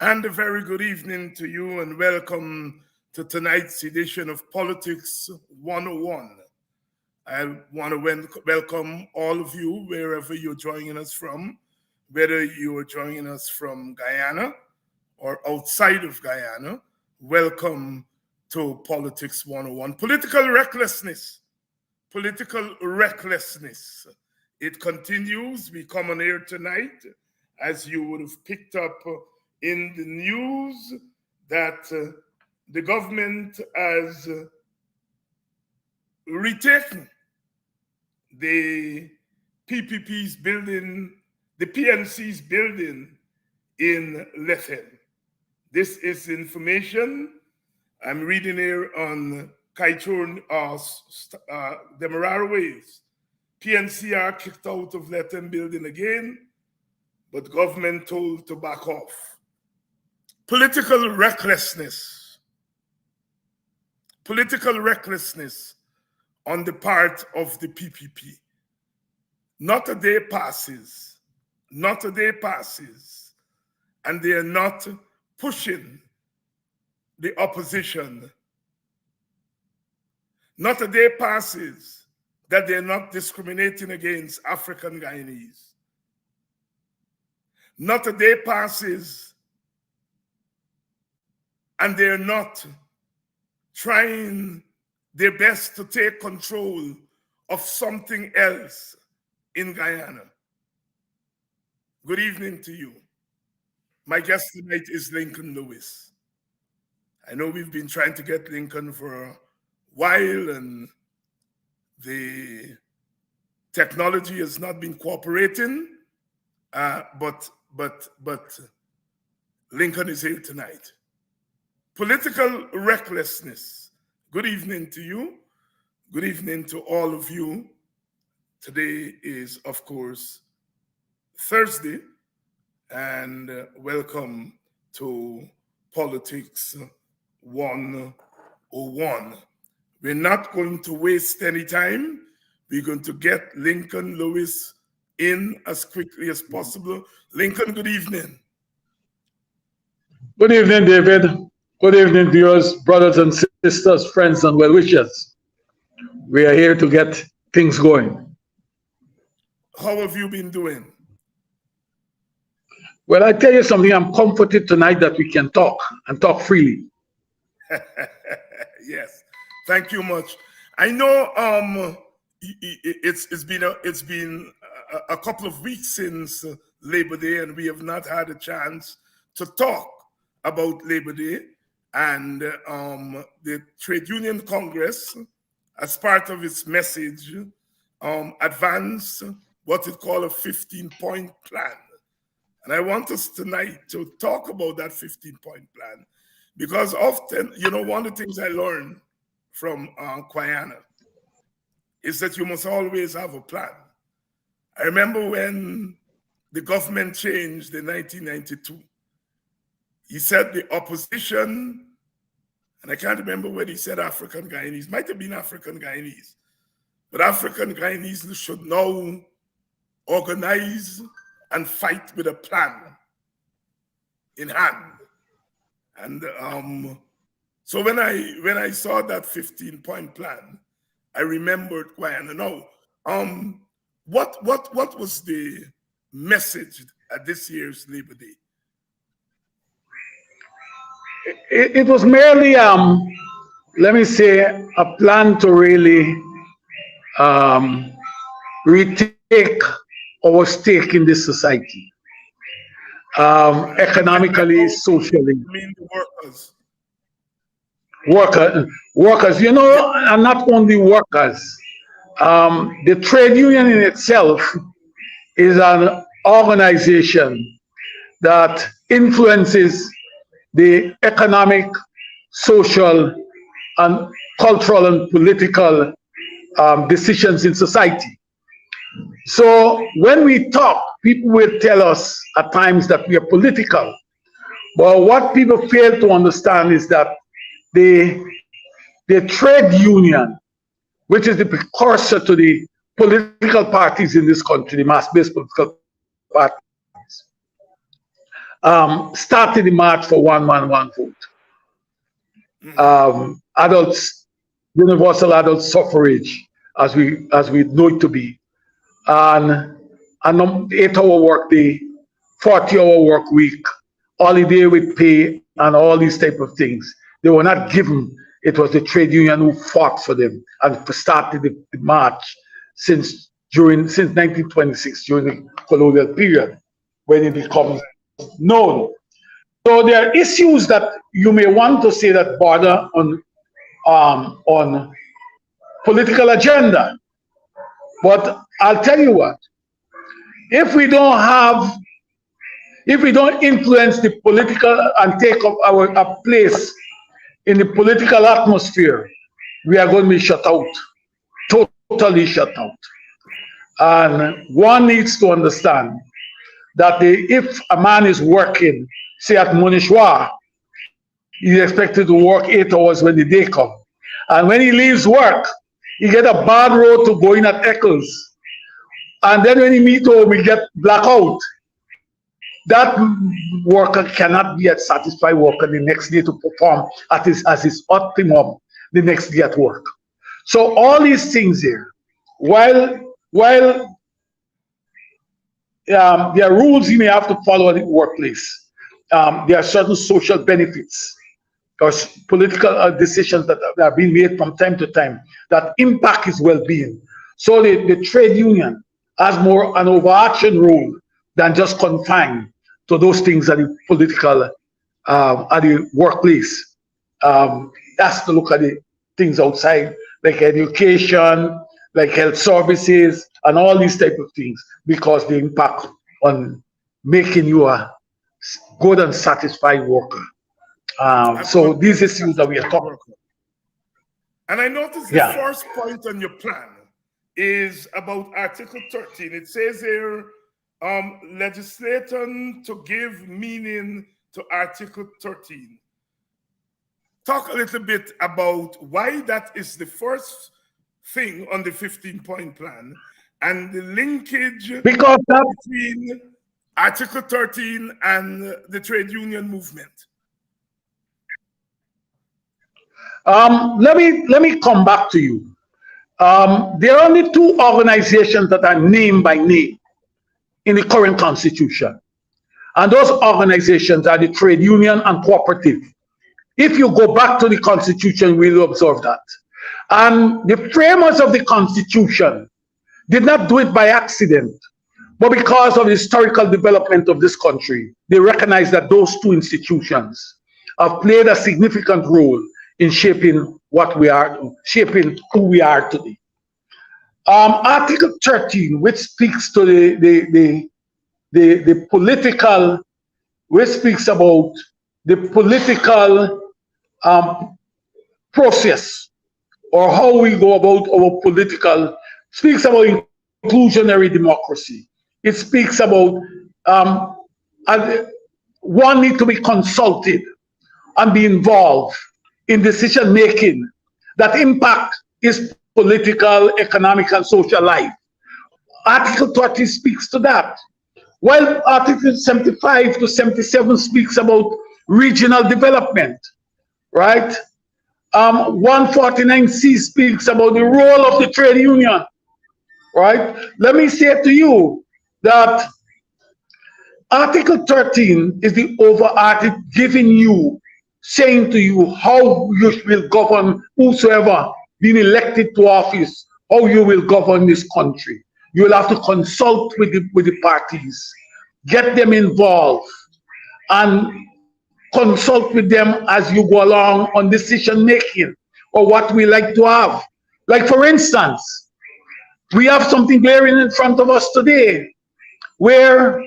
And a very good evening to you, and welcome to tonight's edition of Politics 101. I want to welcome all of you wherever you're joining us from, whether you are joining us from Guyana or outside of Guyana. Welcome to Politics 101. Political recklessness. Political recklessness. It continues. We come on air tonight, as you would have picked up in the news, that the government has retaken the PPP's building, the PNC's building in Lethen. This is information I'm reading here on Kaichur Demerara Ways. PNC are kicked out of Lethen building again, but government told to back off. Political recklessness. Political recklessness on the part of the PPP. Not a day passes, and they are not pushing the opposition. Not a day passes that they're not discriminating against African Guyanese. Not a day passes and they're not trying their best to take control of something else in Guyana. Good evening to you. My guest tonight is Lincoln Lewis. I know we've been trying to get Lincoln for a while, and the technology has not been cooperating, but Lincoln is here tonight. Political recklessness. Good evening to you. Good evening to all of you. Today is, of course, Thursday, and welcome to Politics 101. We're not going to waste any time. We're going to get Lincoln Lewis in as quickly as possible. Lincoln, good evening. Good evening, David. Good evening, viewers, brothers and sisters, friends and well-wishers. We are here to get things going. How have you been doing? Well, I tell you something, I'm comforted tonight that we can talk and talk freely. Yes, thank you much. I know it's been a couple of weeks since Labor Day, and we have not had a chance to talk about Labor Day. And the Trade Union Congress, as part of its message, advanced what it called a 15-point plan. And I want us tonight to talk about that 15-point plan, because often, one of the things I learned from Guyana is that you must always have a plan. I remember when the government changed in 1992, he said the opposition, and I can't remember whether he said African Guyanese, might have been African Guyanese, but African Guyanese should now organize and fight with a plan in hand. And so when I saw that 15-point plan, I remembered Guyana. Now, what was the message at this year's Labor Day? It was merely, let me say, a plan to really retake our stake in this society, economically, socially. I mean the workers, and not only workers. The trade union in itself is an organization that influences the economic, social, and cultural and political decisions in society. So when we talk, people will tell us at times that we are political. But what people fail to understand is that the trade union, which is the precursor to the political parties in this country, the mass-based political parties, started the march for one man, one vote. Mhm. Adults, universal adult suffrage, as we know it to be, and an 8-hour work day, 40-hour work week, holiday with pay, and all these type of things. They were not given. It was the trade union who fought for them and started the march since 1926, during the colonial period, when it becomes known. So there are issues that you may want to say that border on political agenda, but I'll tell you what: if we don't have, if we don't influence the political and take up a place in the political atmosphere, we are going to be shut out, totally shut out. And one needs to understand that if a man is working, say at Monishwa, he's expected to work 8 hours when the day comes. And when he leaves work, he get a bad road to go in at Eccles. And then when he meet home, he get blackout. That worker cannot be a satisfied worker the next day to perform at his optimum the next day at work. So all these things here, while there are rules you may have to follow at the workplace, there are certain social benefits or political decisions that are being made from time to time that impact his well-being. So the trade union has more an overarching role than just confined to those things at the political, at the workplace. Has to look at the things outside, like education, like health services, and all these type of things, because they impact on making you a good and satisfied worker. A So good these and issues that we are satisfied talking, worker. And I noticed the yeah. first point on your plan is about Article 13. It says here, legislation to give meaning to Article 13. Talk a little bit about why that is the first thing on the 15-point plan and the linkage Because that, between Article 13 and the trade union movement. let me come back to you. There are only two organizations that are named by name in the current constitution, and those organizations are the trade union and cooperative. If you go back to the constitution, we'll observe that. And the framers of the constitution did not do it by accident, but because of the historical development of this country. They recognize that those two institutions have played a significant role in shaping what we are, shaping who we are today. Article 13, which speaks to the political, which speaks about the political process, or how we go about our political, speaks about inclusionary democracy. It speaks about one need to be consulted and be involved in decision making that impact his political, economic, and social life. Article 30 speaks to that. While Article 75 to 77 speaks about regional development, right? 149C speaks about the role of the trade union, right? Let me say to you that Article 13 is the overarching giving you, saying to you how you will govern whosoever being elected to office, how you will govern this country. You will have to consult with the parties, get them involved, and consult with them as you go along on decision making or what we like to have. Like, for instance, we have something glaring in front of us today where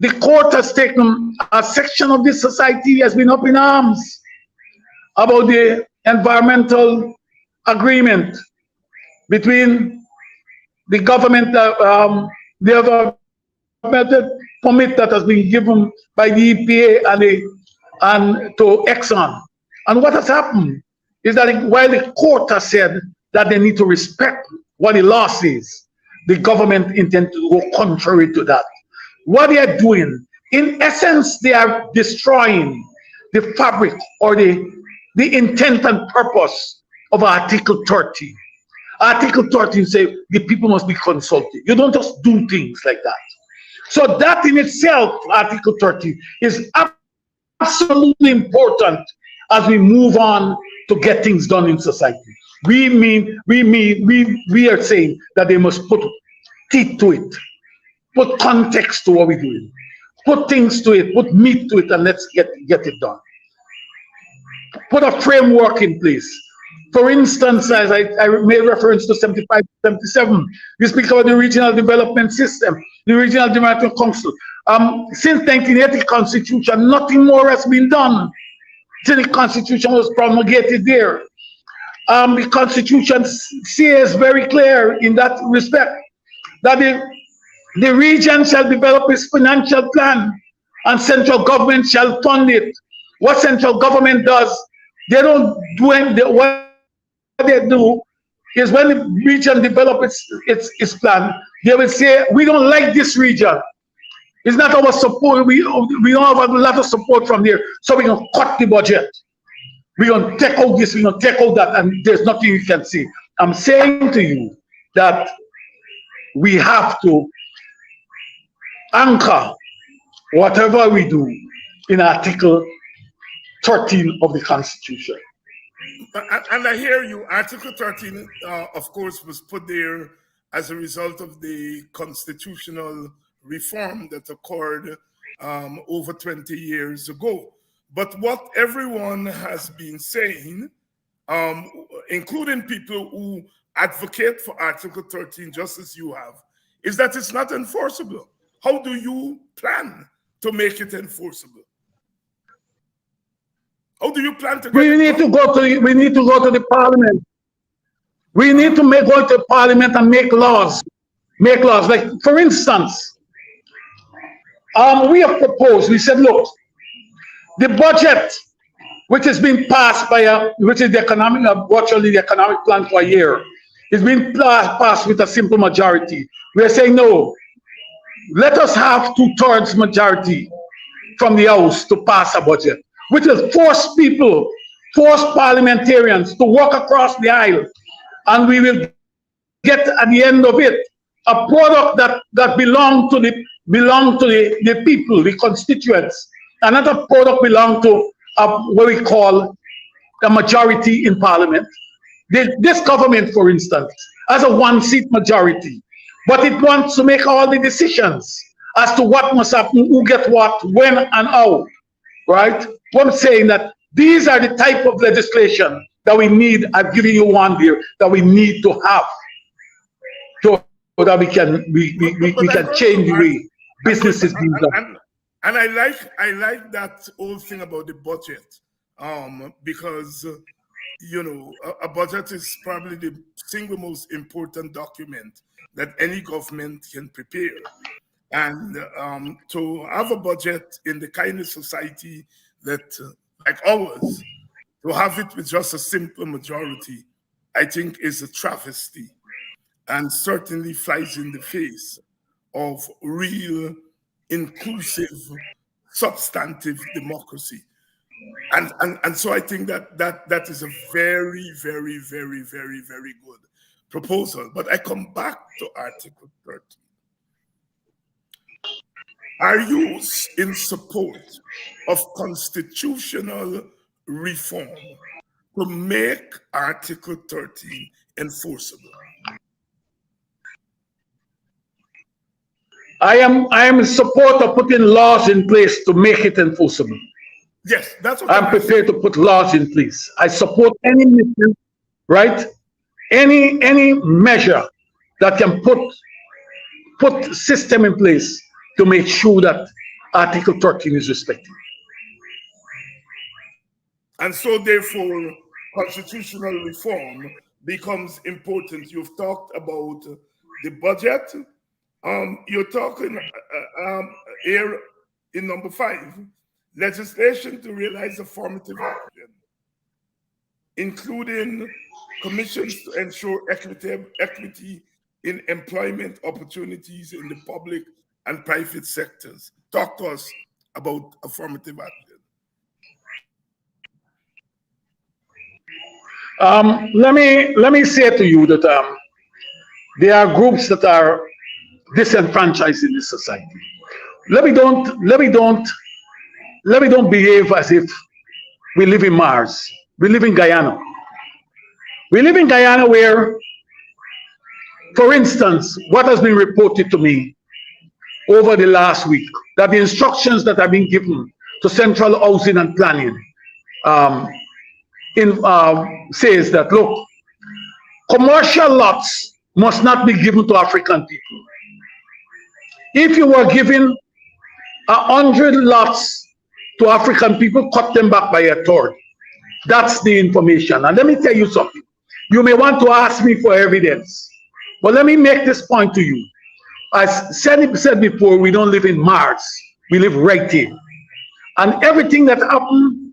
the court has taken a section of this society has been up in arms about the environmental agreement between the government, the permit that has been given by the EPA and to Exxon. And what has happened is that while the court has said that they need to respect what the law says, the government intends to go contrary to that. What they are doing In essence, they are destroying the fabric or the intent and purpose of Article 30. Article 13 says the people must be consulted. You don't just do things like that. So that in itself, Article 30, is absolutely important as we move on to get things done in society. We are saying that they must put teeth to it, put context to what we're doing, put things to it, put meat to it, and let's get it done. Put a framework in place. For instance, as I made reference to 75, 77, we speak about the regional development system, the regional development council. Since 1980 constitution, nothing more has been done. Since the constitution was promulgated there. The constitution says very clear in that respect that the region shall develop its financial plan and central government shall fund it. What central government does, they don't do what they do is when the region develops its plan, they will say, we don't like this region. It's not our support. We don't have a lot of support from there, so we're going to cut the budget. We're going to take out this, we're going to take out that, and there's nothing you can see. I'm saying to you that we have to anchor whatever we do in Article 13 of the Constitution. And I hear you. Article 13, of course, was put there as a result of the constitutional reform that occurred over 20 years ago. But what everyone has been saying, including people who advocate for Article 13, just as you have, is that it's not enforceable. How do you plan to make it enforceable? How do you plan to get we need to go to the parliament. We need to go to parliament and make laws. Like, for instance, we have proposed, we said, look, the budget, which has been passed by which is the economic, virtually the economic plan for a year, is being passed with a simple majority. We are saying, no, let us have 2/3 majority from the House to pass a budget, which will force parliamentarians to walk across the aisle, and we will get at the end of it a product that belong to the people, the constituents. Another product belong to what we call the majority in parliament. This government, for instance, has a 1-seat majority, but it wants to make all the decisions as to what must happen, who get what, when, and how. Right? I'm saying that these are the type of legislation that we need. I've given you one here that we need to have, so that we can change the way business is being done. And I like that whole thing about the budget, because a budget is probably the single most important document that any government can prepare. And to have a budget in the kind of society that, like ours, to have it with just a simple majority, I think is a travesty and certainly flies in the face of real, inclusive, substantive democracy. And so I think that is a very, very, very, very, very good proposal. But I come back to Article 30. Are you in support of constitutional reform to make Article 13 enforceable? I am in support of putting laws in place to make it enforceable. Yes, that's what I'm prepared to put laws in place. I support any mission, right? Any measure that can put system in place to make sure that Article 13 is respected. And so therefore, constitutional reform becomes important. You've talked about the budget. You're talking here in number 5, legislation to realize affirmative action, including commissions to ensure equity in employment opportunities in the public and private sectors. talk to us about affirmative action. Let me say to you that there are groups that are disenfranchised in this society. Let me don't behave as if we live in Mars. We live in Guyana. We live in Guyana where, for instance, what has been reported to me over the last week, that the instructions that have been given to Central Housing and Planning says that, look, commercial lots must not be given to African people. If you were given 100 lots to African people, cut them back by a third. That's the information. And let me tell you something. You may want to ask me for evidence, but let me make this point to you. As said before, we don't live in Mars. We live right here. And everything that happens,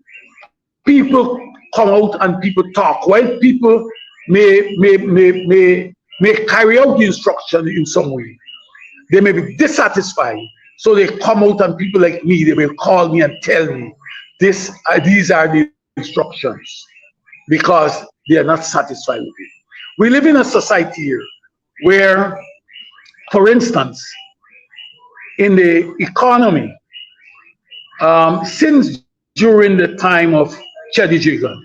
people come out and people talk. While people may carry out the instruction in some way, they may be dissatisfied. So they come out, and people like me, they will call me and tell me these are the instructions, because they are not satisfied with it. We live in a society here where, for instance, in the economy, since during the time of Chedi Jigan,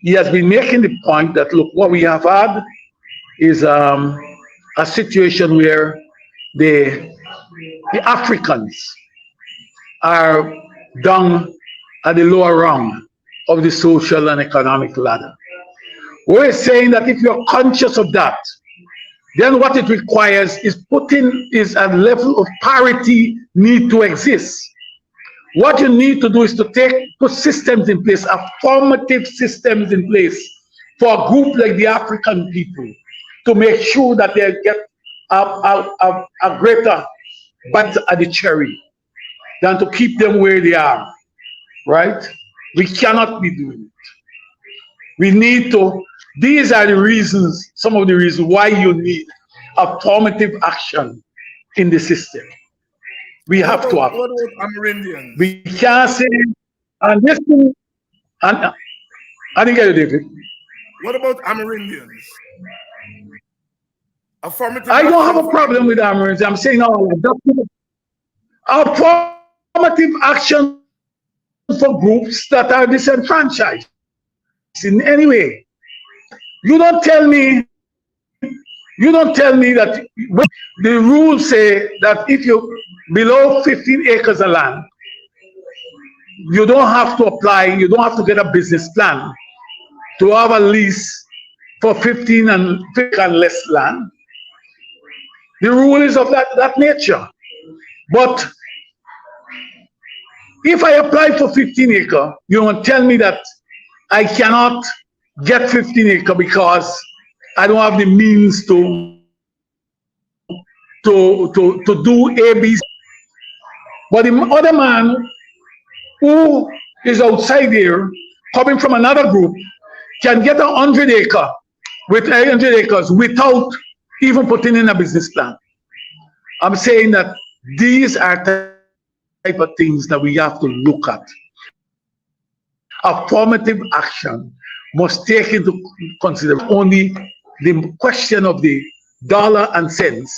he has been making the point that, look, what we have had is a situation where the Africans are down at the lower rung of the social and economic ladder. We're saying that if you're conscious of that, then what it requires is a level of parity need to exist. What you need to do is to put systems in place, affirmative systems in place for a group like the African people, to make sure that they get a greater bite at the cherry than to keep them where they are, right? We cannot be doing it. We need to, these are the reasons, some of the reasons why you need affirmative action in the system. We have to have. What about Amerindians? We can't say, and this thing, and I didn't get it, David. What about Amerindians? Affirmative I don't have a problem with Amerindians. I'm saying all of that. Affirmative action for groups that are disenfranchised in any way. You don't tell me that the rules say that if you below 15 acres of land, you don't have to apply, you don't have to get a business plan to have a lease for 15 and less land. The rule is of that nature. But if I apply for 15 acre, you don't tell me that I cannot get 15 acre because I don't have the means to do ABC. But the other man who is outside there, coming from another group, can get 100 acre with 100 acres without even putting in a business plan. I'm saying that these are type of things that we have to look at. Affirmative action must take into consideration only the question of the dollar and cents,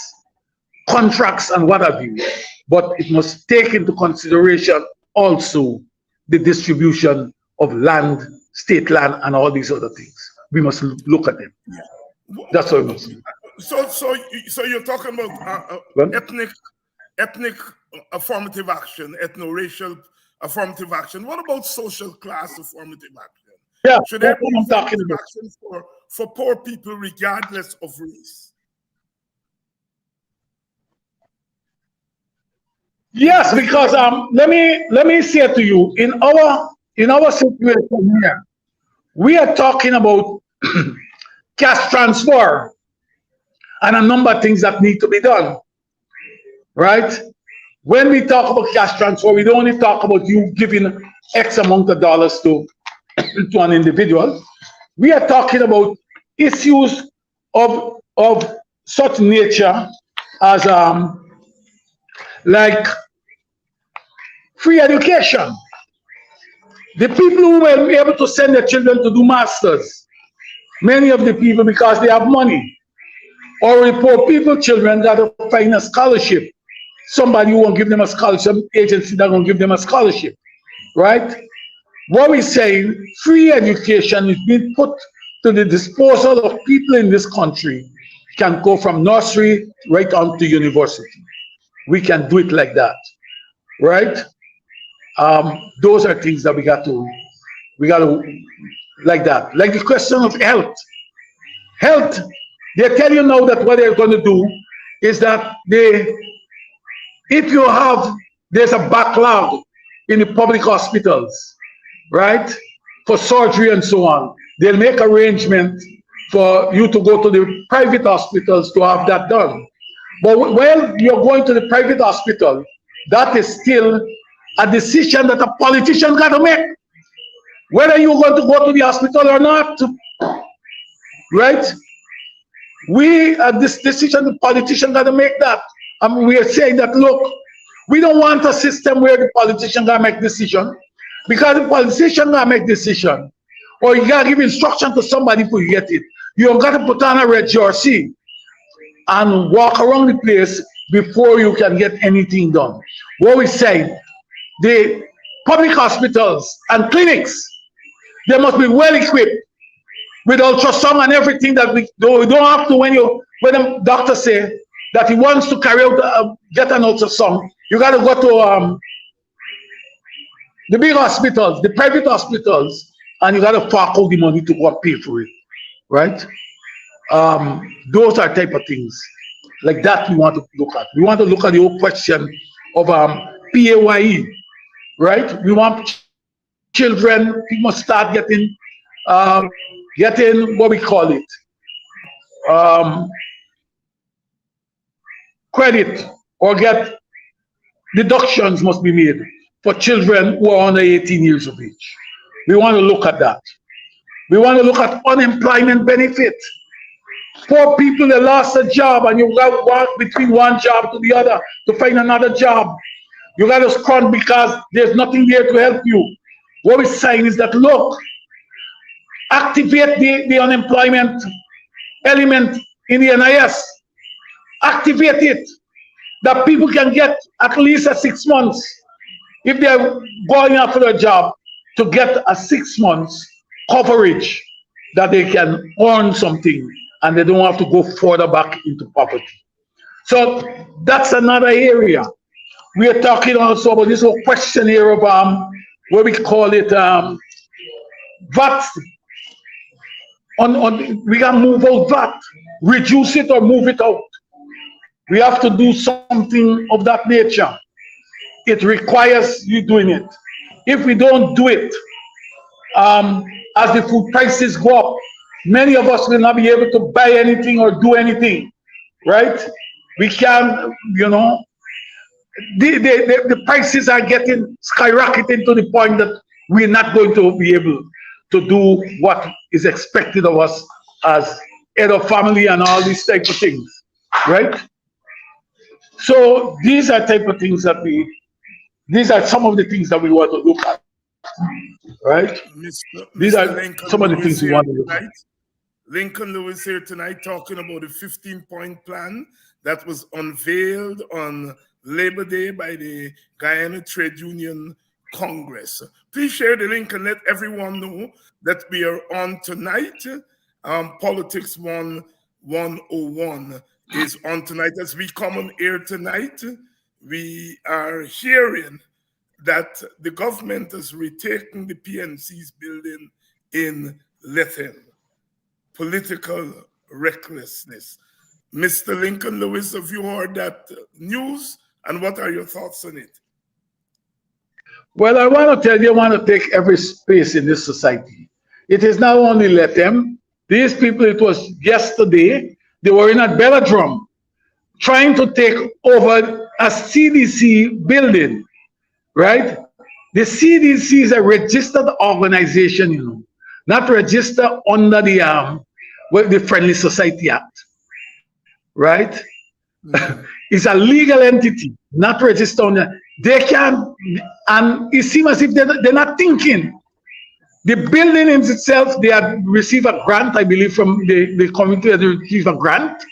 contracts and what have you, but it must take into consideration also the distribution of land, state land, and all these other things. We must look at them. That's what we must do. So you're talking about ethnic affirmative action, ethno-racial affirmative action. What about social class affirmative action? Yeah, should there be affirmative action for poor people regardless of race? Yes, because let me say to you, in our situation here, we are talking about cash transfer and a number of things that need to be done, right? When we talk about cash transfer, we don't only talk about you giving X amount of dollars to an individual. We are talking about issues of such nature as like free education. The people who were able to send their children to do masters, many of the people, because they have money, or the poor people children got to find a scholarship. Somebody who won't give them a scholarship, agency that won't give them a scholarship, right? What we're saying, free education is being put to the disposal of people in this country, can go from nursery right on to university. We can do it like that, right? Those are things that we got to like that. Like the question of health. Health, they tell you now that what they're going to do is that if you have, there's a backlog in the public hospitals, right? For surgery and so on. They'll make arrangements for you to go to the private hospitals to have that done. But when you're going to the private hospital, that is still a decision that a politician got to make. Whether you're going to go to the hospital or not, right? This decision, the politician got to make that. We are saying that, look, we don't want a system where the politician got to make decision, because the politician got to make decision, or you got to give instruction to somebody to get it. You got to put on a red jersey and walk around the place before you can get anything done. What we say, the public hospitals and clinics, they must be well equipped with ultrasound and everything that we do. We don't have to, when the doctor say that he wants to carry out, get an ultrasound, you got to go to the big hospitals, the private hospitals, and you got to fork out the money to go and pay for it, right? Those are type of things like that we want to look at. We want to look at the whole question of PAYE, right? We want children, we must start getting what we call it, credit, or get deductions must be made for children who are under 18 years of age. We want to look at that. We want to look at unemployment benefit. Poor people that lost a job and you got to walk between one job to the other to find another job. You got to scrun because there's nothing there to help you. What we're saying is that, look, activate the unemployment element in the NIS. Activate it, that people can get at least a 6 months, if they're going after a job, to get a 6 months coverage, that they can earn something and they don't have to go further back into poverty. So that's another area. We are talking also about this whole question here of what we call it VAT. We can move out VAT, reduce it or move it out. We have to do something of that nature. It requires you doing it. If we don't do it, as the food prices go up, many of us will not be able to buy anything or do anything, right? We can, the prices are getting skyrocketing to the point that we're not going to be able to do what is expected of us as head of family and all these type of things, right? So these are type of things that these are some of the things that we want to look at, right? These are some of the things we want to look at. Lincoln Lewis here tonight talking about the 15-point plan that was unveiled on Labor Day by the Guyana Trade Union Congress. Please share the link and let everyone know that we are on tonight. Politics 101 is on tonight. As we come on air tonight, we are hearing that the government is retaking the PNC's building in Lethen. Political recklessness. Mr. Lincoln Lewis, have you heard that news, and what are your thoughts on it? Well, I want to tell you, I want to take every space in this society. It is not only Lethem. These people, it was yesterday, they were in a Belladrum trying to take over a CDC building, right? The CDC is a registered organization, not registered under the Friendly Society Act, right? It's a legal entity, not registered under. they can, and it seems as if they're not thinking. The building in itself, they had received a grant, I believe, from the community had received a grant.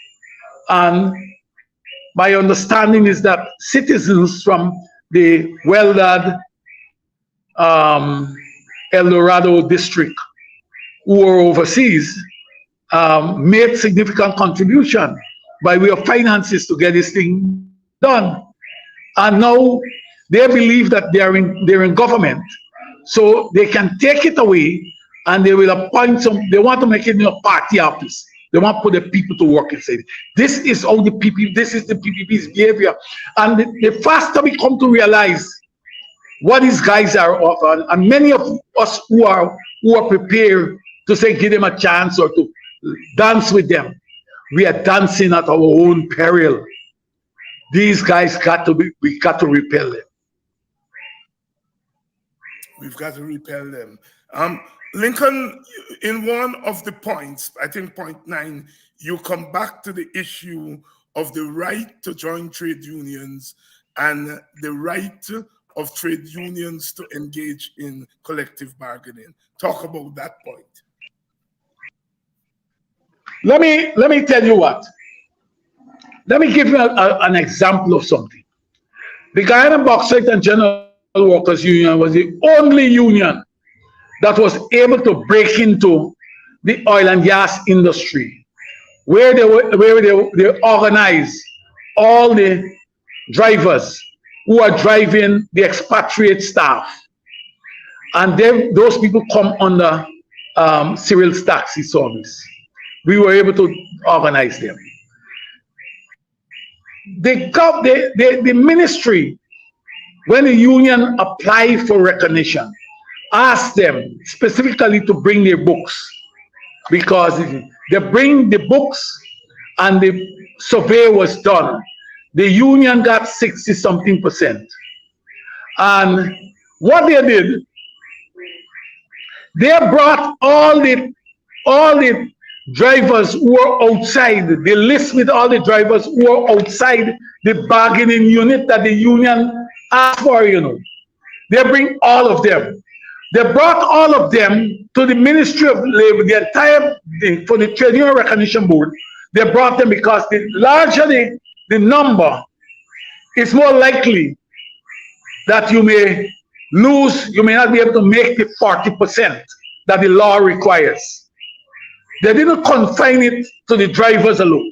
And my understanding is that citizens from the Weldad El Dorado district who were overseas made significant contribution by way of finances to get this thing done. And now they believe that they're in government, so they can take it away and they will appoint some, they want to make it in a party office. They want to put the people to work inside. This is how the PPP, this is the PPP's behavior. And the faster we come to realize what these guys are offering, and many of us who are prepared to say give them a chance or to dance with them, we are dancing at our own peril. These guys we got to repel them. We've got to repel them. Lincoln, in one of the points, I think point 9, you come back to the issue of the right to join trade unions and the right of trade unions to engage in collective bargaining. Talk about that point. Let me tell you what. Let me give you an example of something. The Guyana Bauxite and General Workers Union was the only union that was able to break into the oil and gas industry, where they organized all the drivers who are driving the expatriate staff, and then those people come under Cyril's taxi service. We were able to organize them. The ministry, when the union applied for recognition, asked them specifically to bring their books, because they bring the books and the survey was done. The union got 60-something%. And what they did, they brought all the drivers who were outside, the list with all the drivers who were outside the bargaining unit that the union asked for, you know. They bring all of them. They brought all of them to the Ministry of Labor, the entire thing, for the Trade Union Recognition Board. They brought them because the larger the number, it's more likely that you may lose, you may not be able to make the 40% that the law requires. They didn't confine it to the drivers alone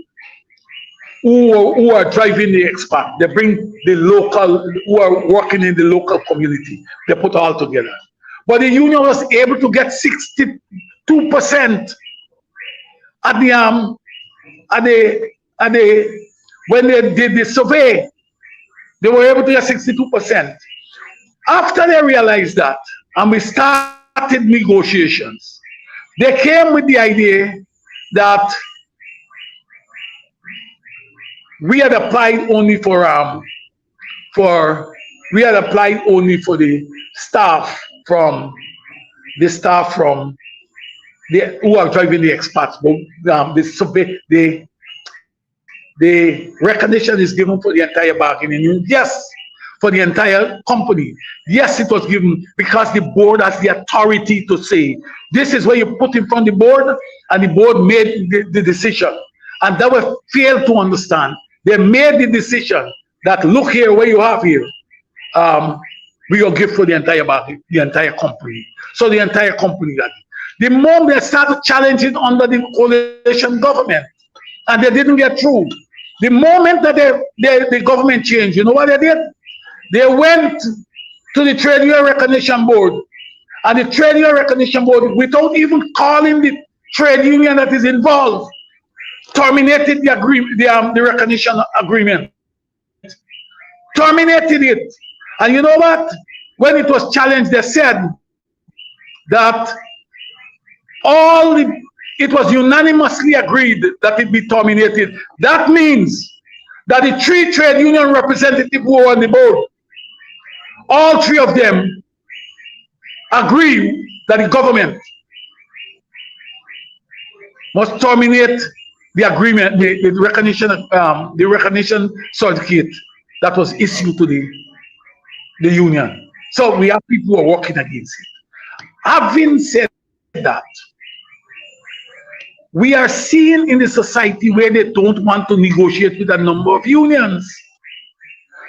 who are driving the expat. They bring the local, who are working in the local community. They put all together. But the union was able to get 62% when they did the survey. They were able to get 62%. After they realized that, and we started negotiations, they came with the idea that we had applied only for the staff from who are driving the expats. But the survey, the recognition is given for the entire bargaining unit. Yes, for the entire company. Yes, it was given because the board has the authority to say, this is where you put in front of the board, and the board made the decision. And that was failed to understand. They made the decision that, look here, what you have here, we will give for the entire bargaining, the entire company. So the entire company got it. The moment they started challenging under the coalition government, and they didn't get through, the moment that the government changed, you know what they did? They went to the Trade Union Recognition Board, and the Trade Union Recognition Board, without even calling the trade union that is involved, terminated the agreement, the recognition agreement. Terminated it. And you know what? When it was challenged, they said that it was unanimously agreed that it be terminated. That means that the 3 trade union representatives who were on the board, all 3 of them agree that the government must terminate the agreement, the recognition certificate that was issued to the union. So we have people who are working against it. Having said that, we are seeing in the society where they don't want to negotiate with a number of unions.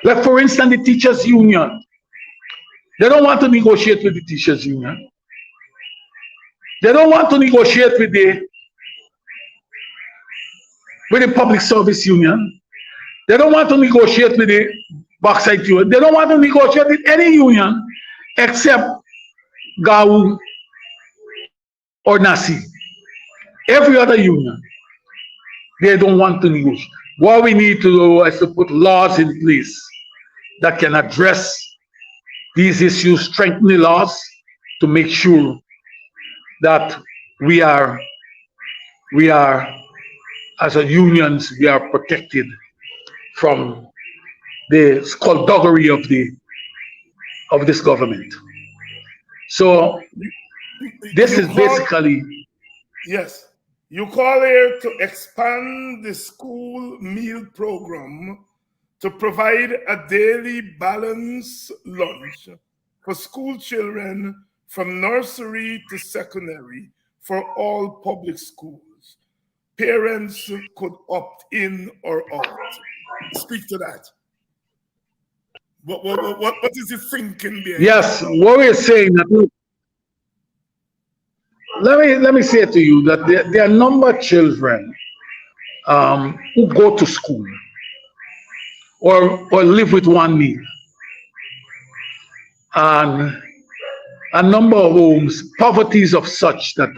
Like, for instance, the teachers' union. They don't want to negotiate with the teachers' union. They don't want to negotiate with the public service union. They don't want to negotiate with the bauxite union. They don't want to negotiate with any union except GAU or NASI. Every other union, they don't want to negotiate. What we need to do is to put laws in place that can address these issues, strengthen the laws to make sure that we are as a unions, we are protected from the skullduggery of this government. So this You is call, basically, yes, you call here to expand the school meal program to provide a daily balanced lunch for school children from nursery to secondary for all public schools. Parents could opt in or out. Speak to that. What is the thinking behind that? yes, what we're saying that, look, let me say to you that there are a number of children who go to school or live with one meal, and a number of homes, poverty is of such that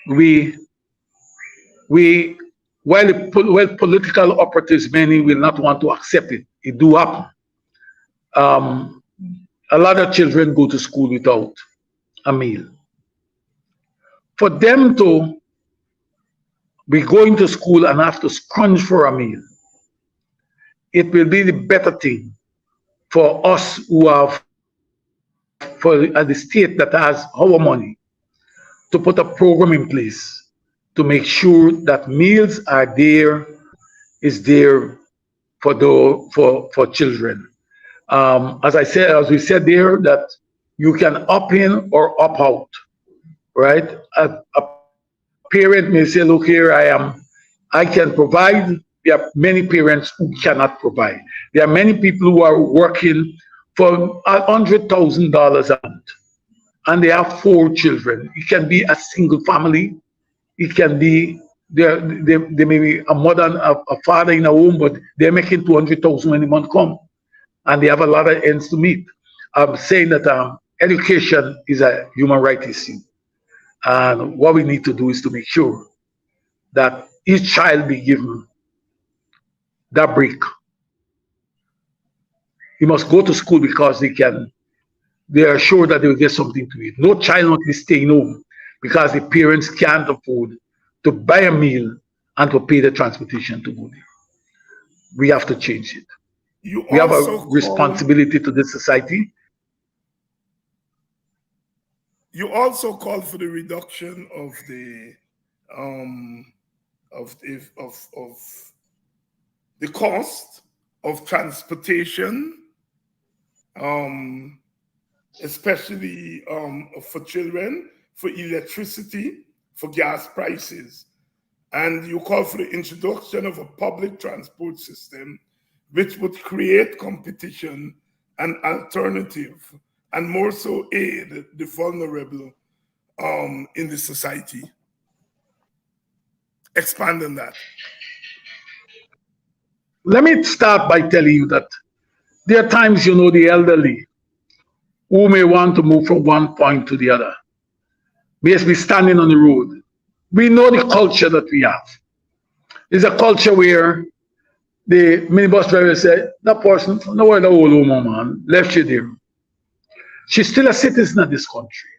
we we while political operatives many will not want to accept it, it do happen. Um, a lot of children go to school without a meal. For them to be going to school and have to scrounge for a meal, it will be the better thing for us who have, for the state that has our money, to put a program in place to make sure that meals are there, is there for children. As I said, as we said there, that you can opt in or opt out, right? A parent may say, look here, I can provide. There are many parents who cannot provide. There are many people who are working for $100,000 a month, and they have 4 children. It can be a single family. It can be there may be a mother and a father in a home, but they're making 200,000 when the month come, and they have a lot of ends to meet. I'm saying that education is a human right issue, and what we need to do is to make sure that each child be given that break. He must go to school because they are sure that they will get something to eat. No child must be staying home because the parents can't afford to buy a meal and to pay the transportation to go there. We have to change it. You We have a also call responsibility to this society. you also call for the reduction of the um of the cost of transportation, um, especially for children, for electricity, for gas prices. And you call for the introduction of a public transport system which would create competition and alternative and more so aid the vulnerable in the society. Expand on that. Let me start by telling you that there are times, the elderly who may want to move from one point to the other, may be standing on the road. We know the culture that we have. It's a culture where the minibus driver said, that person, no where the old woman, man, left you there. She's still a citizen of this country.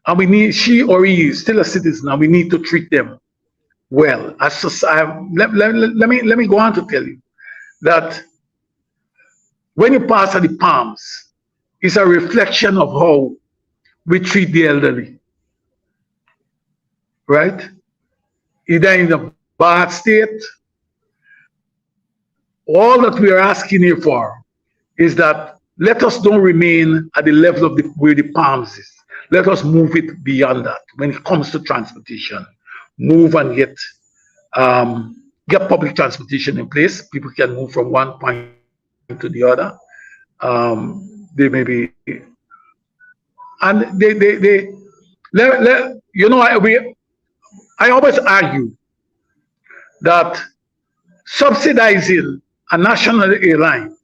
And she or he is still a citizen, and we need to treat them well. As society, let me go on to tell you that when you pass at the palms, it's a reflection of how we treat the elderly, right? Either in a bad state. All that we are asking here for is that let us don't remain at the level of where the palms is. Let us move it beyond that. When it comes to transportation, move and get public transportation in place. People can move from one point to the other. They may be, and I always argue that subsidizing a national airline,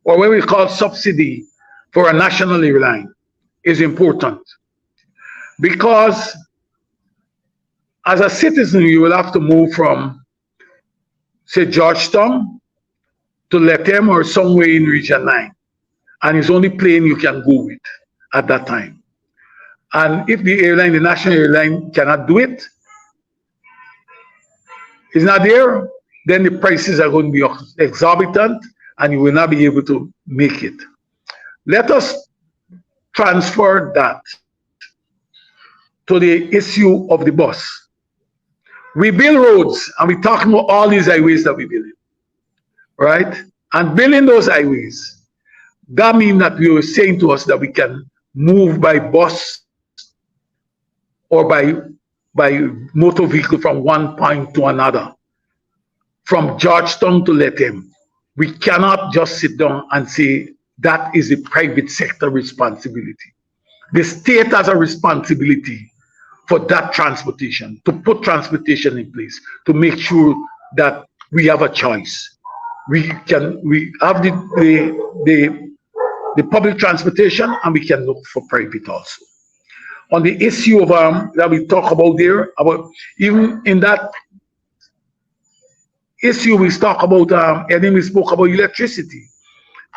or what we call subsidy for a national airline, is important, because as a citizen you will have to move from, say, Georgetown to Lethem or somewhere in Region 9, and it's only plane you can go with at that time. And if the airline, the national airline, cannot do it, it's not there, then the prices are going to be exorbitant and you will not be able to make it. Let us transfer that to the issue of the bus. We build roads, and we're talking about all these highways that we build, right? And building those highways, that means that you are saying to us that we can move by bus or by motor vehicle from one point to another, from Georgetown to Lethem. We cannot just sit down and say that is a private sector responsibility. The state has a responsibility for that transportation, to put transportation in place, to make sure that we have a choice. We have the public transportation, and we can look for private also. On the issue of that we talk about there, about even in that issue we talk about, and then we spoke about electricity.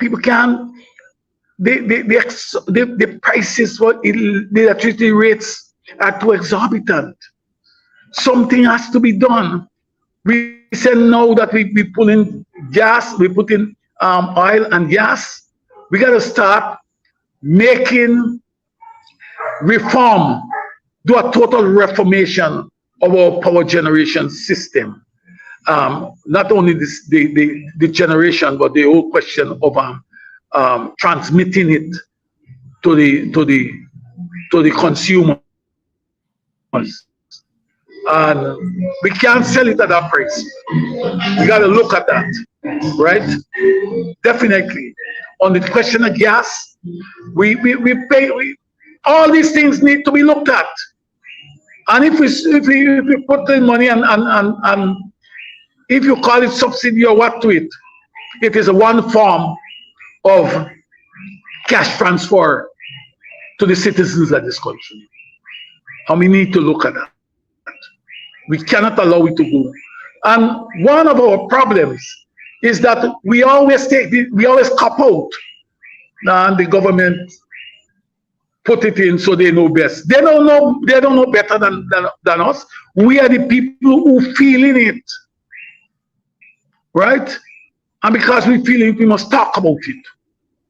People can, the prices for the electricity rates are too exorbitant. Something has to be done. We said now that we pull in gas, we put in oil and gas. We got to start making reform, do a total reformation of our power generation system. Not only the generation, but the whole question of transmitting it to the consumers. And we can't sell it at that price. We got to look at that, right? Definitely. On the question of gas, we pay. All these things need to be looked at. And if we put the money and if you call it subsidy or what to it, it is one form of cash transfer to the citizens of this country. And we need to look at that. We cannot allow it to go. And one of our problems is that we always cop out. And the government put it in so they know best. They don't know better than us. We are the people who feeling it. Right? And because we feel it, we must talk about it.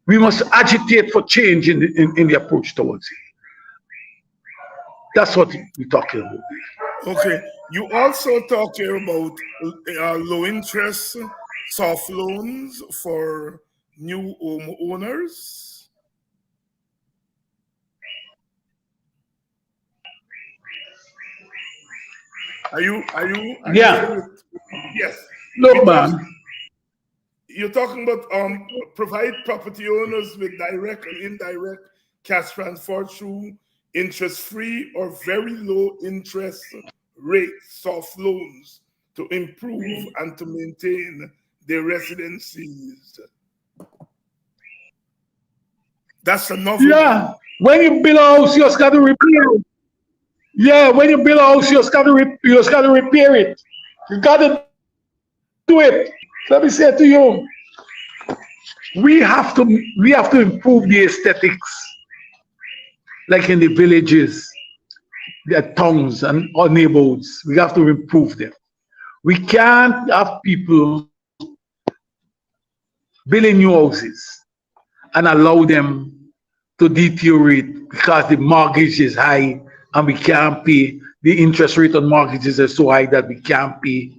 We must agitate for change in the approach towards it. That's what we're talking about. Okay. You also talk here about low interest soft loans for new home owners. Are you Yeah. yes. Look, man. You're talking about provide property owners with direct and indirect cash transfer through interest-free or very low interest rate soft loans to improve and to maintain their residencies. That's enough. Yeah. When you build a house, you just got to repair it. Yeah. When you build a house, you just got to repair it. You got to do it. Let me say to you, we have to improve the aesthetics, like in the villages, the towns and our neighborhoods. We have to improve them. We can't have people building new houses and allow them to deteriorate because the mortgage is high and we can't pay. The interest rate on mortgages is so high that we can't pay.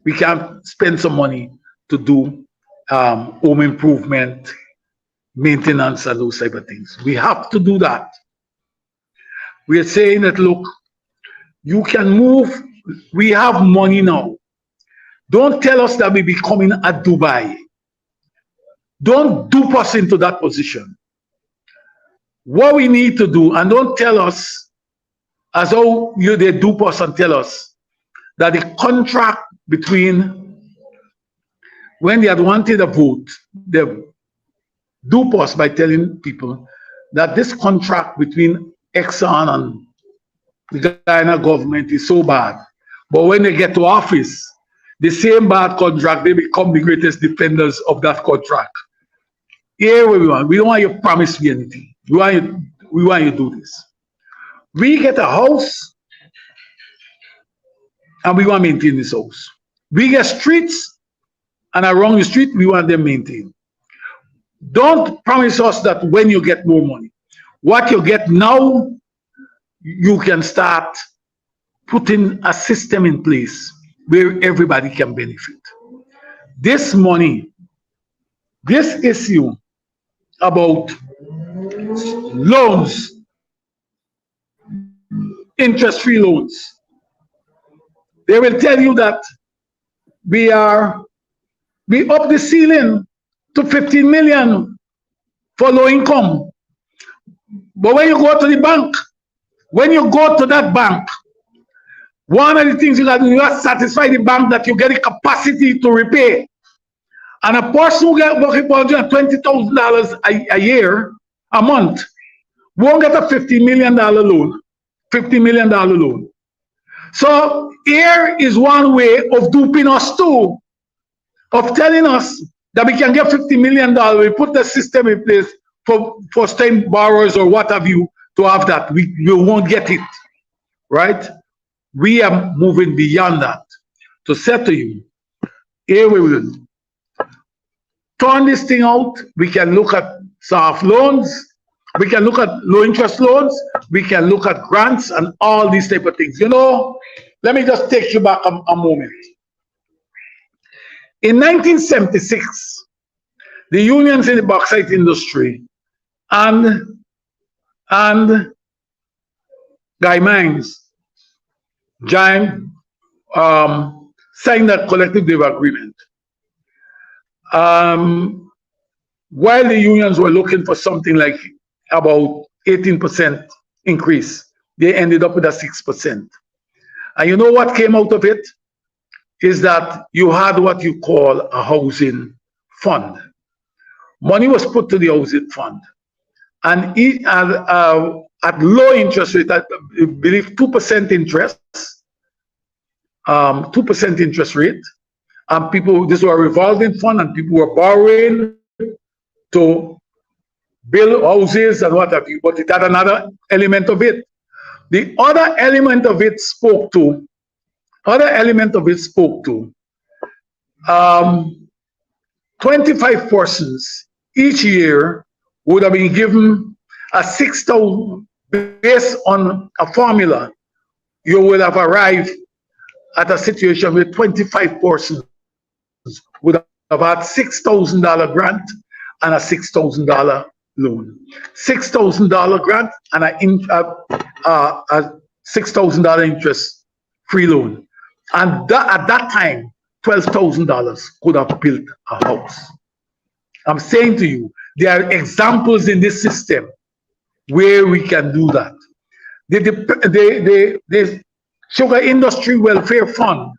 We can't spend some money to do home improvement maintenance and those type of things. We have to do that. We are saying that, look, you can move. We have money now. Don't tell us that we're becoming a Dubai. Don't dupe us into that position. What we need to do, and don't tell us as though they dupe us and tell us that the contract between, when they had wanted a vote, they dupe us by telling people that this contract between Exxon and the Guyana government is so bad. But when they get to office, the same bad contract, they become the greatest defenders of that contract. Here we want. We don't want you to promise me anything. We want you to do this. We get a house and we want to maintain this house. We get streets and around the street, we want them maintained. Don't promise us that when you get more money, what you get now, you can start putting a system in place where everybody can benefit. This money, this issue about loans, interest-free loans, they will tell you that we up the ceiling to 15 million for low income. But when you go to the bank, when you go to that bank, one of the things you got to do, you have to satisfy the bank that you get the capacity to repay. And a person who get working for $20,000 a year, a month, won't get a $50 million loan. $50 million loan. So here is one way of duping us too, of telling us that we can get $50 million. We put the system in place for first-time borrowers or what have you to have that. You won't get it, right? We are moving beyond that to say to you, here we will turn this thing out. We can look at soft loans. We can look at low interest loans. We can look at grants and all these type of things. You know, let me just take you back a moment. In 1976, the unions in the bauxite industry and Guy Mines signed that collective labor agreement. While the unions were looking for something like about 18% increase, they ended up with a 6%. And you know what came out of it? Is that you had what you call a housing fund. Money was put to the housing fund. And at low interest rate, I believe 2% interest, 2% interest rate, and people, this was a revolving fund, and people were borrowing to build houses and what have you, but it had another element of it. The other element of it spoke to 25 persons each year would have been given a 6,000, based on a formula, you would have arrived at a situation where 25 persons would have had $6,000 grant and a $6,000 loan. $6,000 grant and a $6,000 interest free loan. And at that time, $12,000 could have built a house. I'm saying to you, there are examples in this system where we can do that. The Sugar Industry Welfare Fund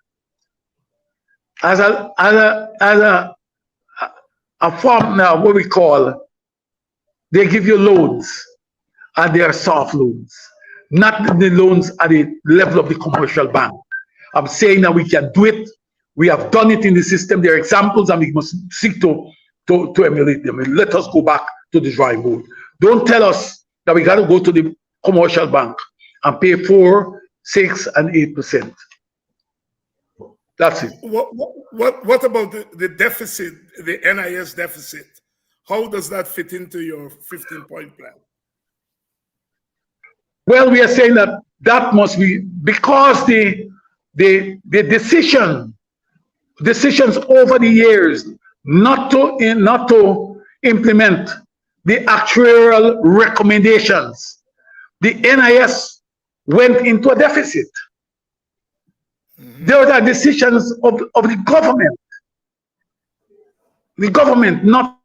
as a form now, what we call, they give you loans, and they are soft loans, not the loans at the level of the commercial bank. I'm saying that we can do it. We have done it in the system. There are examples, and we must seek to emulate them. And let us go back to the drawing board. Don't tell us that we got to go to the commercial bank and pay 4, 6, and 8%. That's it. What about the deficit, the NIS deficit? How does that fit into your 15-point plan? Well, we are saying that must be, because the decisions over the years not to implement the actuarial recommendations, the NIS went into a deficit. Those are decisions of the government. The government not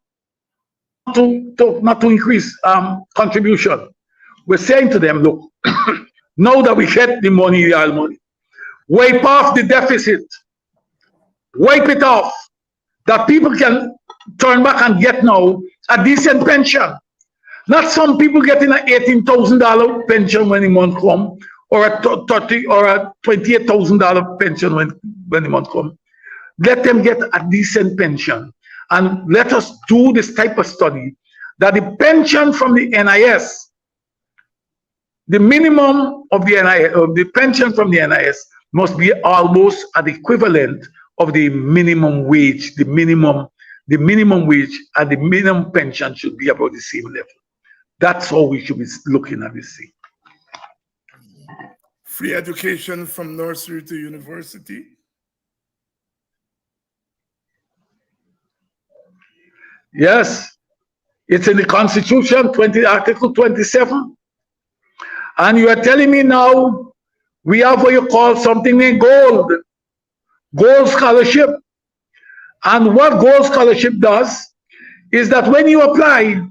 to increase contribution. We're saying to them, look, now that we get the money, real money, wipe off the deficit, wipe it off, that people can turn back and get now a decent pension. Not some people getting an $18,000 pension when the month come, or a $30 or a $28,000 pension when the month come. Let them get a decent pension, and let us do this type of study that the pension from the NIS, the minimum of the NIS, or the pension from the NIS must be almost at the equivalent of the minimum wage. The minimum wage and the minimum pension should be about the same level. That's how we should be looking at this thing. Free education from nursery to university. Yes, it's in the Constitution, Article 27. And you are telling me now we have what you call something named gold scholarship. And what gold scholarship does is that when you apply,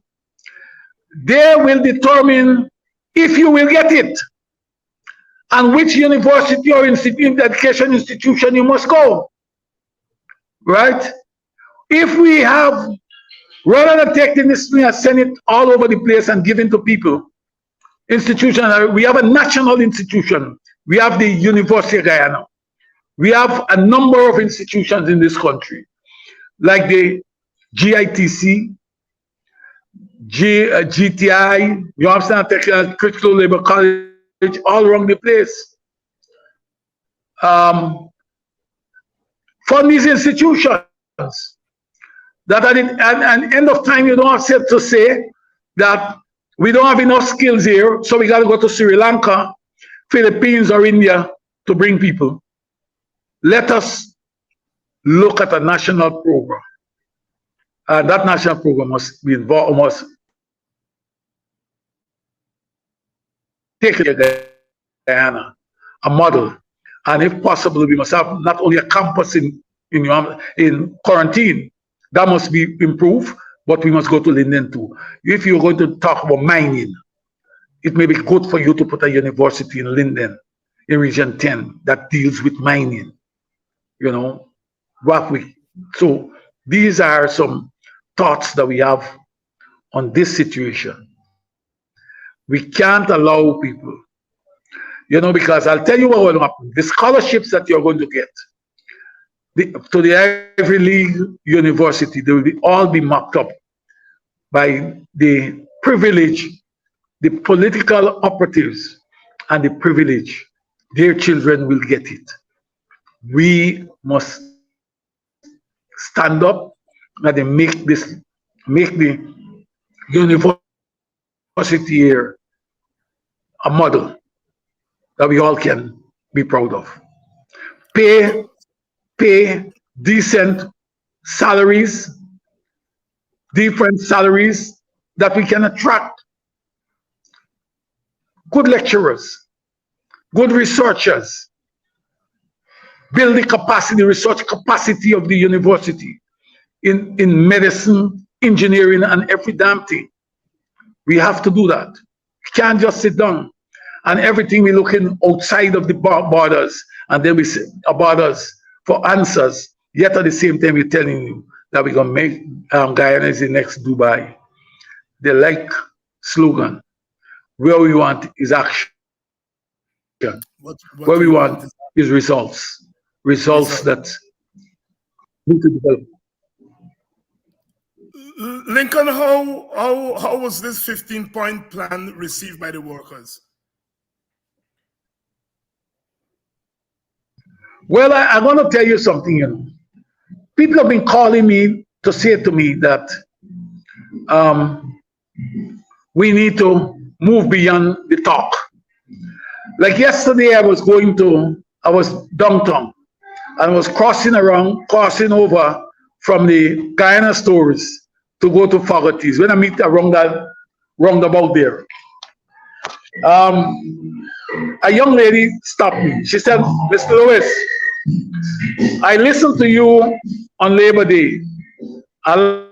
they will determine if you will get it and which university or education institution you must go, right? If we have, rather than taking this thing and send it all over the place and giving to people, institution, we have a national institution. We have the University of Guyana. We have a number of institutions in this country, like the GITC, GTI, New Amsterdam Technical Critical Labor College, all around the place. From these institutions, that at the end of time, you don't have to say that we don't have enough skills here, so we got to go to Sri Lanka, Philippines, or India to bring people. Let us look at a national program. That national program must be involved, must take Guyana, a model, and if possible, we must have not only a campus in quarantine, that must be improved, but we must go to Linden too. If you're going to talk about mining, it may be good for you to put a university in Linden, in Region 10, that deals with mining. You know, so these are some thoughts that we have on this situation. We can't allow people, you know, because I'll tell you what will happen. The scholarships that you're going to get to the Ivy League University, they will all be marked up by the privilege, the political operatives, and the privilege. Their children will get it. We must stand up and make the university here a model that we all can be proud of. Pay decent salaries, different salaries that we can attract. Good lecturers, good researchers, build the capacity, research capacity of the university in medicine, engineering, and every damn thing. We have to do that. We can't just sit down and everything we're looking outside of the borders, and then we say borders for answers. Yet at the same time, we're telling you that we're gonna make Guyana is the next Dubai. They like slogan. Where we want is action. What we want is results. Results that need to develop. Lincoln, how was this 15-point plan received by the workers? Well, I want to tell you something. You know, people have been calling me to say to me that we need to move beyond the talk. Like yesterday, I was downtown, and I was crossing over from the Guyana stores to go to Fogarty's. When I meet around that roundabout there, a young lady stopped me. She said, "Mr. Lewis, I listened to you on Labor Day. I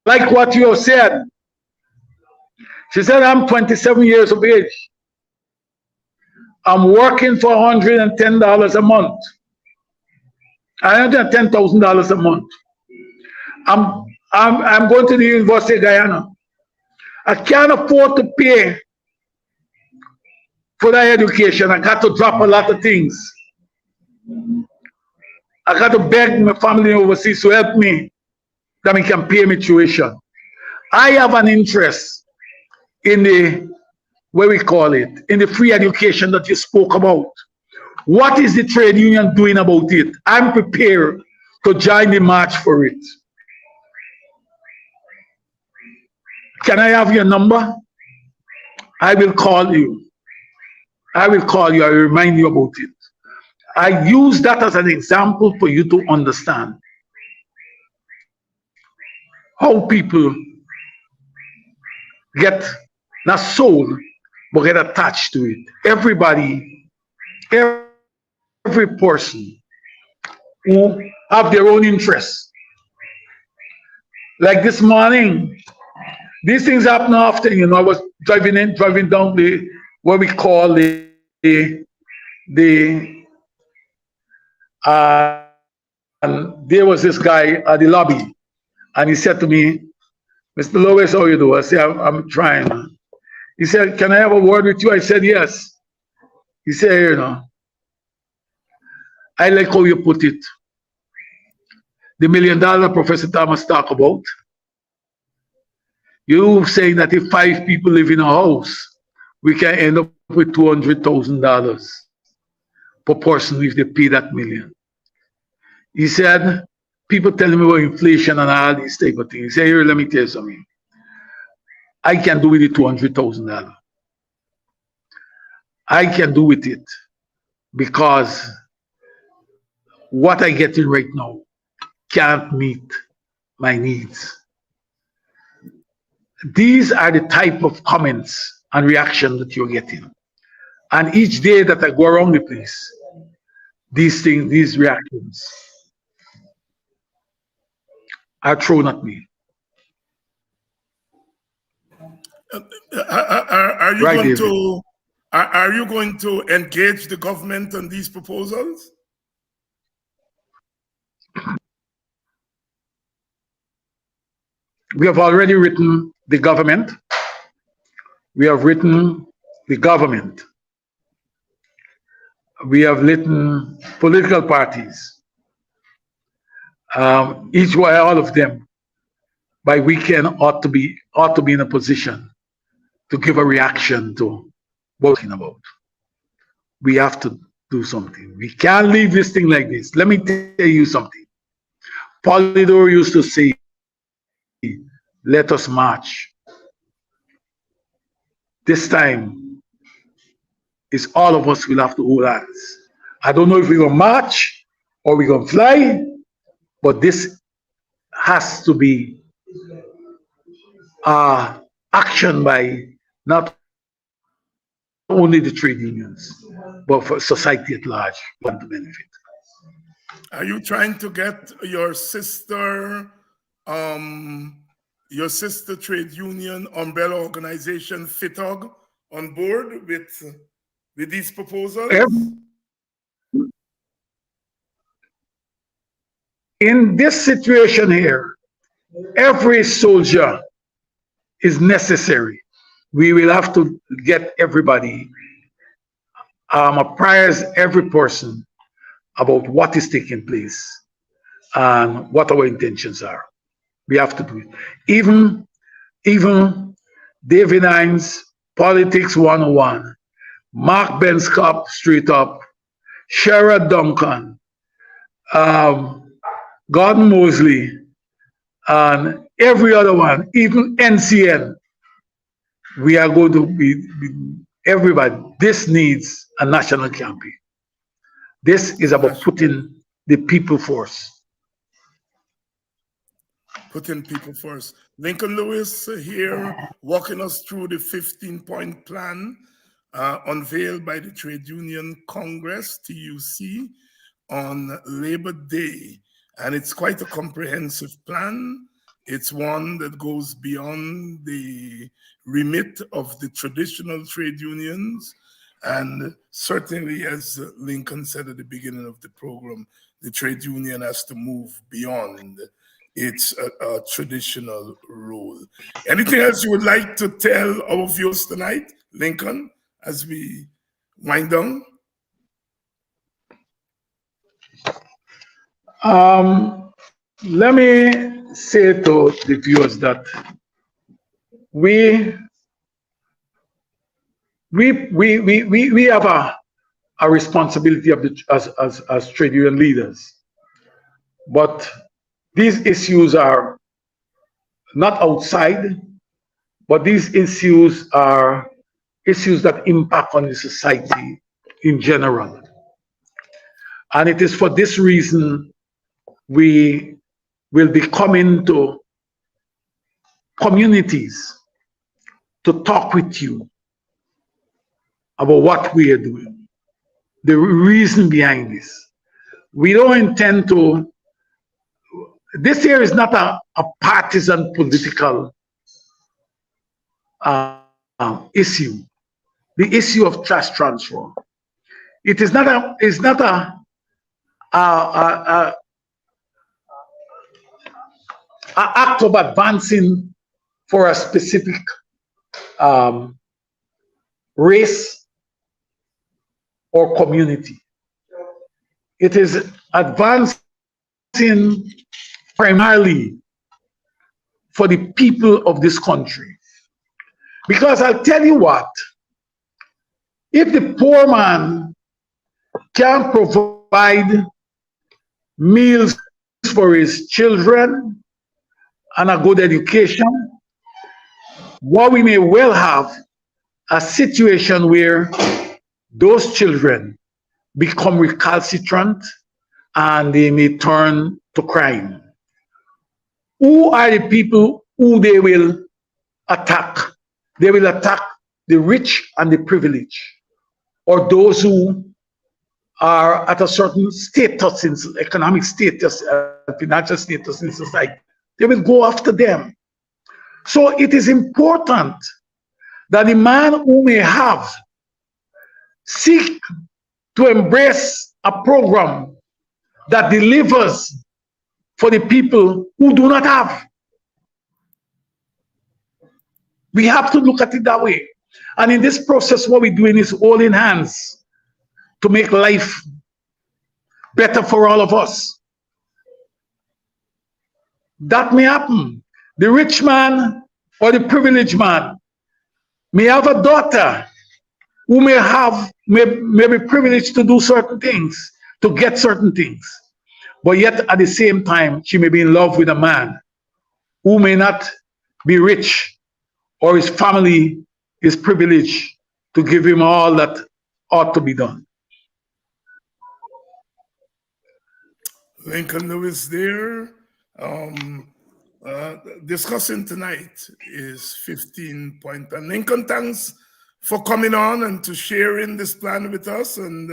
like what you have said." She said, "I'm 27 years of age. I'm working for $110 a month. $110,000 a month. I'm going to the University of Guyana. I can't afford to pay for that education. I got to drop a lot of things. I got to beg my family overseas to help me that we can pay my tuition. I have an interest in the, what we call it, in the free education that you spoke about. What is the trade union doing about it? I'm prepared to join the march for it. Can I have your number? I will call you. I will call you. I will remind you about it. I use that as an example for you to understand how people get not sold, but get attached to it. Everybody, every person who have their own interests. Like this morning, these things happen often. You know, I was driving down the what we call and there was this guy at the lobby, and he said to me, "Mr. Lewis, how you do?" I said, I'm trying. He said, "Can I have a word with you?" I said, "Yes." He said, "You know, I like how you put it. The $1 million Professor Thomas talk about. You saying that if 5 people live in a house, we can end up with $200,000 per person if they pay that million." He said, "People telling me about inflation and all these type of things." He said, "Here, let me tell you something. I can do with it $200,000. I can do with it because what I get in right now can't meet my needs." These are the type of comments and reaction that you're getting. And each day that I go around the place, these things, these reactions are thrown at me. Are you Right, going David? to are you going to engage the government on these proposals? We have already written the government. We have written the government. We have written political parties. Each one, all of them, by weekend ought to be in a position to give a reaction to what we're talking about. We have to do something. We can't leave this thing like this. Let me tell you something. Polydor used to say, "Let us march." This time, it's all of us will have to hold hands. I don't know if we're going to march or we're going to fly, but this has to be action by not only the trade unions, but for society at large, want to benefit. Are you trying to get your sister trade union umbrella organization FITOG on board with these proposals? In this situation here, every soldier is necessary. We will have to get everybody, apprise every person about what is taking place and what our intentions are. We have to do it. Even David Hines, Politics 101, Mark Benskop, Straight Up, Shara Duncan, Gordon Mosley, and every other one, even NCN. We are going to be everybody. This needs a national campaign. This is about putting the people first. putting people first. Lincoln Lewis here walking us through the 15-point plan unveiled by the Trade Union Congress, TUC, on Labor Day. And it's quite a comprehensive plan. It's one that goes beyond the remit of the traditional trade unions. And certainly, as Lincoln said at the beginning of the program, the trade union has to move beyond its traditional role. Anything else you would like to tell our viewers tonight, Lincoln, as we wind down? Let me say to the viewers that we have a responsibility of as trade union leaders, but these issues are not outside, but these issues are issues that impact on the society in general. And it is for this reason we will be coming to communities to talk with you about what we are doing, the reason behind this. We don't intend to, this here is not a partisan political issue. The issue of cash transfer. It is not a act of advancing for a specific race or community. It is advancing primarily for the people of this country. Because I'll tell you what, if the poor man can't provide meals for his children and a good education, what we may well have a situation where those children become recalcitrant and they may turn to crime. Who are the people who they will attack? They will attack the rich and the privileged, or those who are at a certain status, in economic status, financial status in society. They will go after them. So it is important that the man who may have seek to embrace a program that delivers for the people who do not have. We have to look at it that way. And in this process, what we're doing is holding hands to make life better for all of us. That may happen. The rich man or the privileged man may have a daughter who may be privileged to do certain things, to get certain things. But yet at the same time, she may be in love with a man who may not be rich, or his family is privileged to give him all that ought to be done. Lincoln Lewis there. Discussing tonight is 15-point plan. Lincoln, thanks for coming on and to sharing this plan with us. And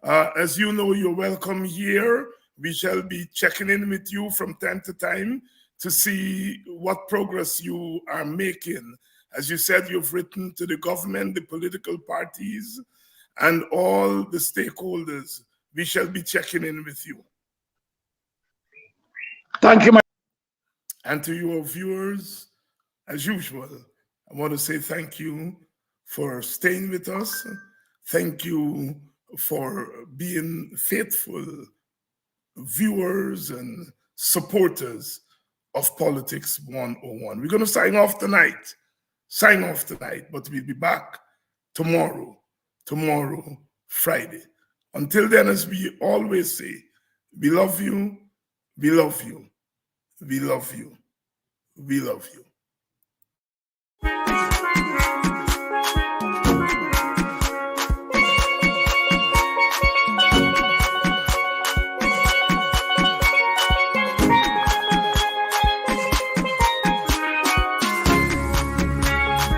as you know, you're welcome here. We shall be checking in with you from time to time to see what progress you are making. As you said, you've written to the government, the political parties, and all the stakeholders. We shall be checking in with you. Thank you, and to your viewers, as usual, I want to say thank you for staying with us. Thank you for being faithful viewers and supporters of Politics 101. We're going to sign off tonight, but we'll be back tomorrow, Friday. Until then, as we always say, we love you, we love you, we love you, we love you.